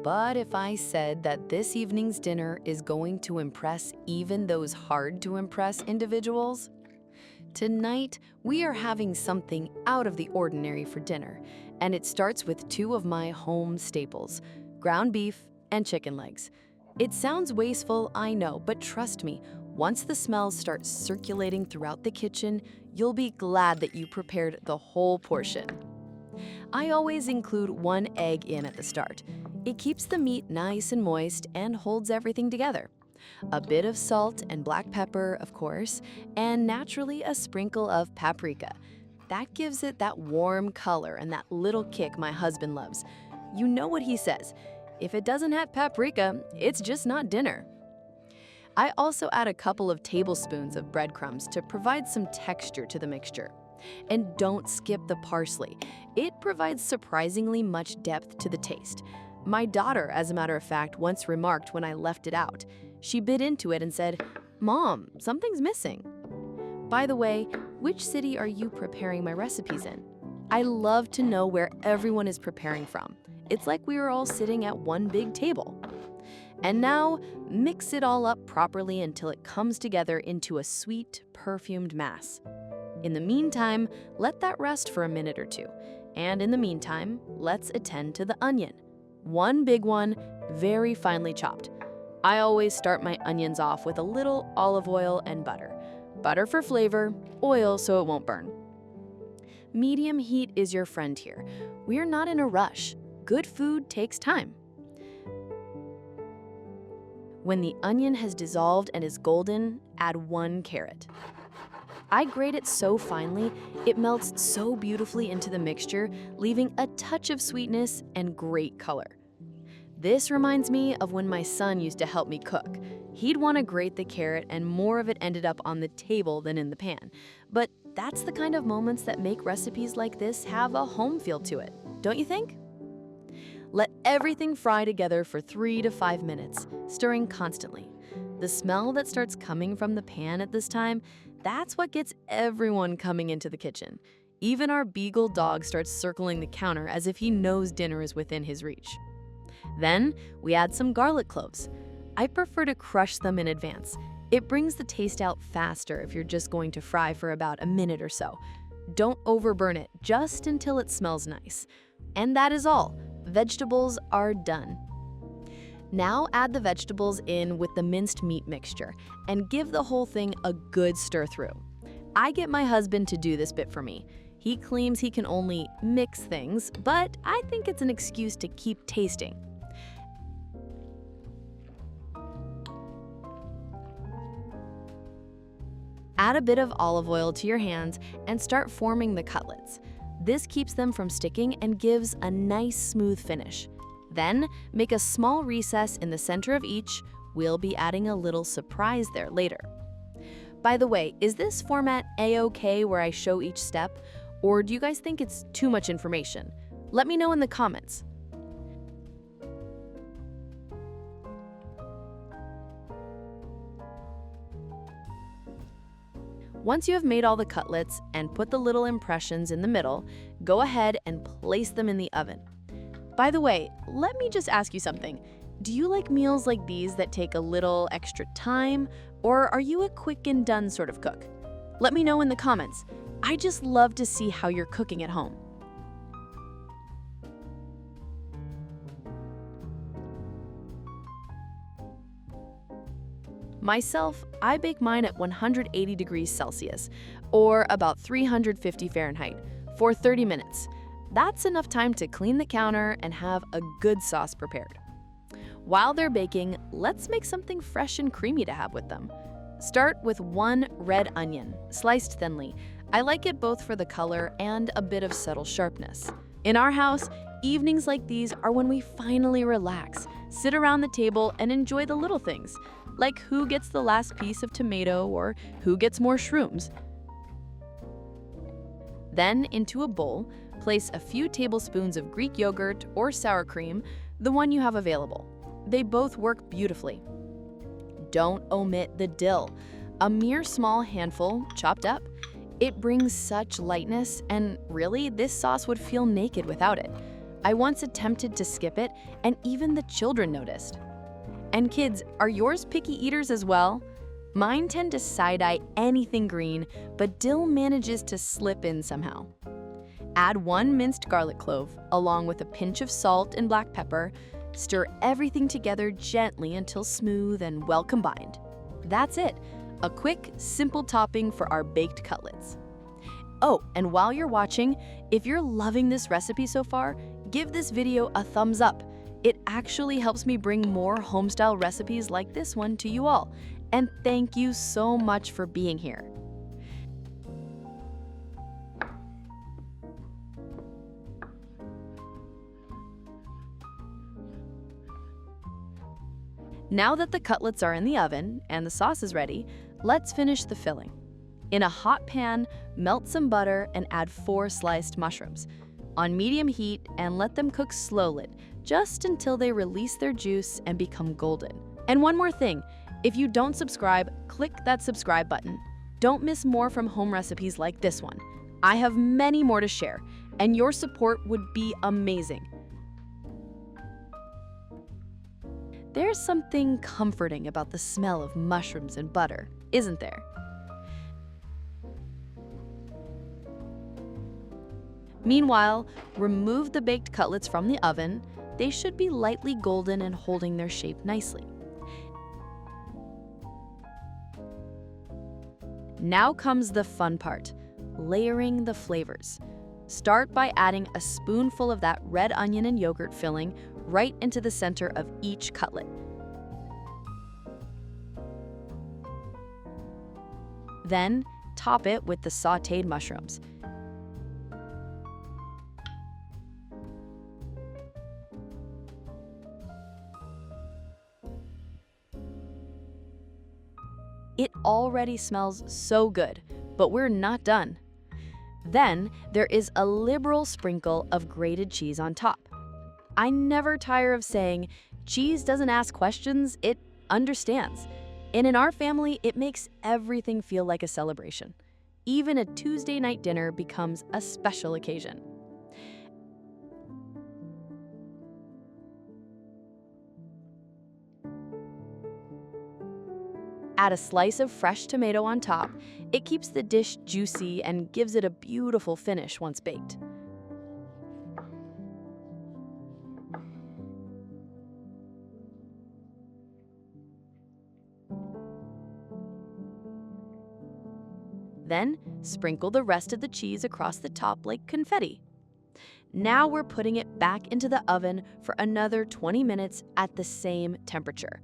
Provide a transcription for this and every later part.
But if I said that this evening's dinner is going to impress even those hard-to-impress individuals? Tonight, we are having something out of the ordinary for dinner, and it starts with two of my home staples, ground beef and chicken legs. It sounds wasteful, I know, but trust me, once the smells start circulating throughout the kitchen, you'll be glad that you prepared the whole portion. I always include one egg in at the start. It keeps the meat nice and moist and holds everything together. A bit of salt and black pepper, of course, and naturally a sprinkle of paprika. That gives it that warm color and that little kick my husband loves. You know what he says, if it doesn't have paprika, it's just not dinner. I also add a couple of tablespoons of breadcrumbs to provide some texture to the mixture. And don't skip the parsley. It provides surprisingly much depth to the taste. My daughter, as a matter of fact, once remarked when I left it out. She bit into it and said, "Mom, something's missing." By the way, which city are you preparing my recipes in? I love to know where everyone is preparing from. It's like we were all sitting at one big table. And now, mix it all up properly until it comes together into a sweet, perfumed mass. In the meantime, let that rest for a minute or two. And in the meantime, let's attend to the onion. One big one, very finely chopped. I always start my onions off with a little olive oil and butter. Butter for flavor, oil so it won't burn. Medium heat is your friend here. We're not in a rush. Good food takes time. When the onion has dissolved and is golden, add one carrot. I grate it so finely, it melts so beautifully into the mixture, leaving a touch of sweetness and great color. This reminds me of when my son used to help me cook. He'd want to grate the carrot and more of it ended up on the table than in the pan. But that's the kind of moments that make recipes like this have a home feel to it, don't you think? Let everything fry together for 3 to 5 minutes, stirring constantly. The smell that starts coming from the pan at this time, that's what gets everyone coming into the kitchen. Even our beagle dog starts circling the counter as if he knows dinner is within his reach. Then, we add some garlic cloves. I prefer to crush them in advance. It brings the taste out faster if you're just going to fry for about a minute or so. Don't overburn it, just until it smells nice. And that is all. Vegetables are done. Now add the vegetables in with the minced meat mixture and give the whole thing a good stir through. I get my husband to do this bit for me. He claims he can only mix things, but I think it's an excuse to keep tasting. Add a bit of olive oil to your hands and start forming the cutlets. This keeps them from sticking and gives a nice smooth finish. Then, make a small recess in the center of each. We'll be adding a little surprise there later. By the way, is this format A-okay where I show each step? Or do you guys think it's too much information? Let me know in the comments. Once you have made all the cutlets and put the little impressions in the middle, go ahead and place them in the oven. By the way, let me just ask you something. Do you like meals like these that take a little extra time, or are you a quick and done sort of cook? Let me know in the comments. I just love to see how you're cooking at home. Myself, I bake mine at 180 degrees Celsius, or about 350 Fahrenheit, for 30 minutes. That's enough time to clean the counter and have a good sauce prepared. While they're baking, let's make something fresh and creamy to have with them. Start with one red onion, sliced thinly. I like it both for the color and a bit of subtle sharpness. In our house, evenings like these are when we finally relax, sit around the table and enjoy the little things, like who gets the last piece of tomato or who gets more shrooms. Then, into a bowl, place a few tablespoons of Greek yogurt or sour cream, the one you have available. They both work beautifully. Don't omit the dill, a mere small handful chopped up. It brings such lightness, and really, this sauce would feel naked without it. I once attempted to skip it, and even the children noticed. And kids, are yours picky eaters as well? Mine tend to side-eye anything green, but dill manages to slip in somehow. Add 1 minced garlic clove, along with a pinch of salt and black pepper. Stir everything together gently until smooth and well combined. That's it, a quick, simple topping for our baked cutlets. Oh, and while you're watching, if you're loving this recipe so far, give this video a thumbs up. It actually helps me bring more homestyle recipes like this one to you all. And thank you so much for being here. Now that the cutlets are in the oven and the sauce is ready, let's finish the filling. In a hot pan, melt some butter and add 4 sliced mushrooms. On medium heat, and let them cook slow-lit, just until they release their juice and become golden. And one more thing, if you don't subscribe, click that subscribe button. Don't miss more from home recipes like this one. I have many more to share, and your support would be amazing. There's something comforting about the smell of mushrooms and butter, isn't there? Meanwhile, remove the baked cutlets from the oven. They should be lightly golden and holding their shape nicely. Now comes the fun part, layering the flavors. Start by adding a spoonful of that red onion and yogurt filling right into the center of each cutlet. Then, top it with the sautéed mushrooms. It already smells so good, but we're not done. Then, there is a liberal sprinkle of grated cheese on top. I never tire of saying, cheese doesn't ask questions, it understands. And in our family, it makes everything feel like a celebration. Even a Tuesday night dinner becomes a special occasion. Add a slice of fresh tomato on top. It keeps the dish juicy and gives it a beautiful finish once baked. Then, sprinkle the rest of the cheese across the top like confetti. Now we're putting it back into the oven for another 20 minutes at the same temperature.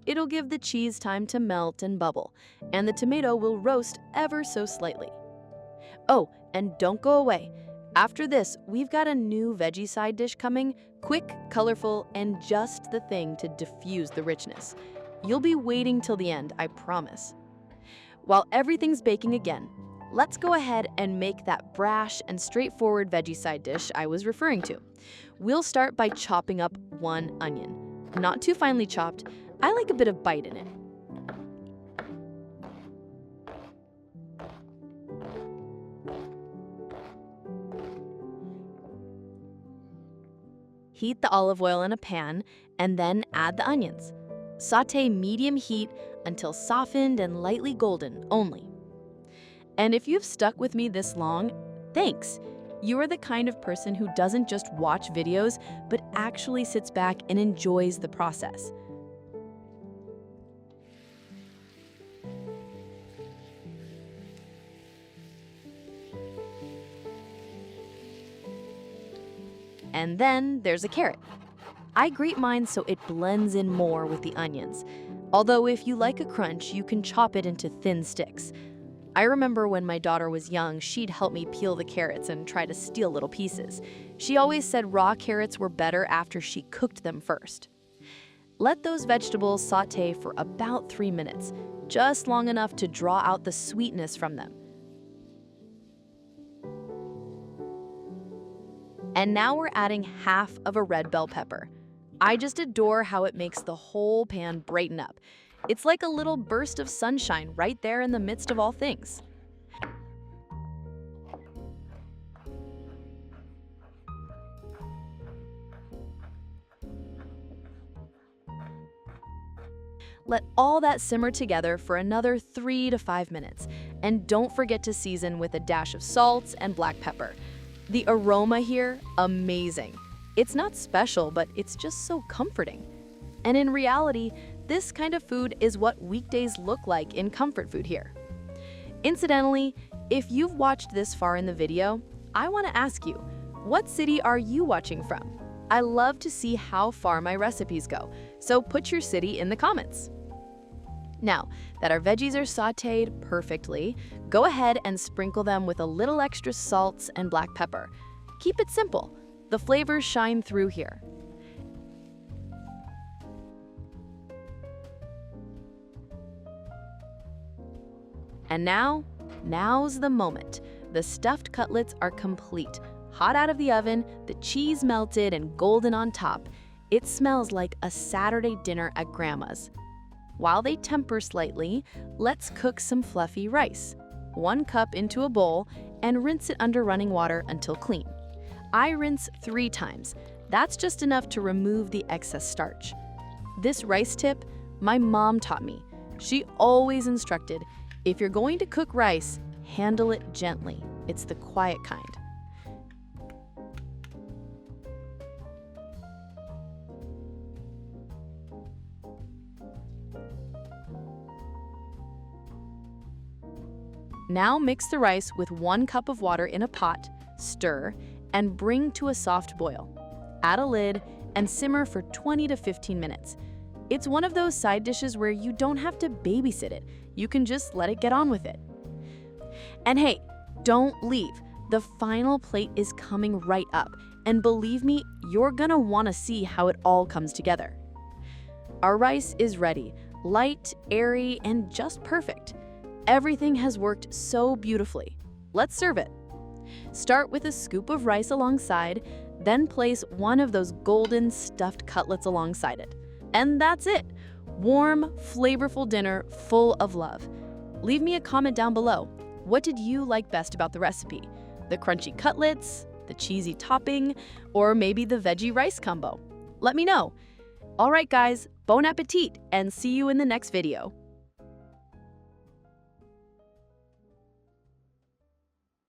It'll give the cheese time to melt and bubble, and the tomato will roast ever so slightly. Oh, and don't go away. After this, we've got a new veggie side dish coming, quick, colorful, and just the thing to diffuse the richness. You'll be waiting till the end, I promise. While everything's baking again, let's go ahead and make that brash and straightforward veggie side dish I was referring to. We'll start by chopping up 1 onion. Not too finely chopped, I like a bit of bite in it. Heat the olive oil in a pan and then add the onions. Sauté medium heat until softened and lightly golden only. And if you've stuck with me this long, thanks. You are the kind of person who doesn't just watch videos, but actually sits back and enjoys the process. And then there's a carrot. I grate mine so it blends in more with the onions. Although if you like a crunch, you can chop it into thin sticks. I remember when my daughter was young, she'd help me peel the carrots and try to steal little pieces. She always said raw carrots were better after she cooked them first. Let those vegetables sauté for about 3 minutes, just long enough to draw out the sweetness from them. And now we're adding half of a red bell pepper. I just adore how it makes the whole pan brighten up. It's like a little burst of sunshine right there in the midst of all things. Let all that simmer together for another 3 to 5 minutes. And don't forget to season with a dash of salt and black pepper. The aroma here, amazing. It's not special, but it's just so comforting. And in reality, this kind of food is what weekdays look like in comfort food here. Incidentally, if you've watched this far in the video, I want to ask you, what city are you watching from? I love to see how far my recipes go, so put your city in the comments. Now that our veggies are sautéed perfectly, go ahead and sprinkle them with a little extra salt and black pepper. Keep it simple. The flavors shine through here. And now's the moment. The stuffed cutlets are complete. Hot out of the oven, the cheese melted and golden on top. It smells like a Saturday dinner at Grandma's. While they temper slightly, let's cook some fluffy rice. 1 cup into a bowl and rinse it under running water until clean. I rinse 3 times. That's just enough to remove the excess starch. This rice tip, my mom taught me. She always instructed, if you're going to cook rice, handle it gently. It's the quiet kind. Now mix the rice with 1 cup of water in a pot, stir, and bring to a soft boil. Add a lid and simmer for 20 to 15 minutes. It's one of those side dishes where you don't have to babysit it. You can just let it get on with it. And hey, don't leave. The final plate is coming right up, and believe me, you're gonna wanna see how it all comes together. Our rice is ready, light, airy, and just perfect. Everything has worked so beautifully. Let's serve it. Start with a scoop of rice alongside, then place one of those golden stuffed cutlets alongside it. And that's it. Warm, flavorful dinner full of love. Leave me a comment down below. What did you like best about the recipe? The crunchy cutlets, the cheesy topping, or maybe the veggie rice combo? Let me know. All right, guys, bon appetit, and see you in the next video.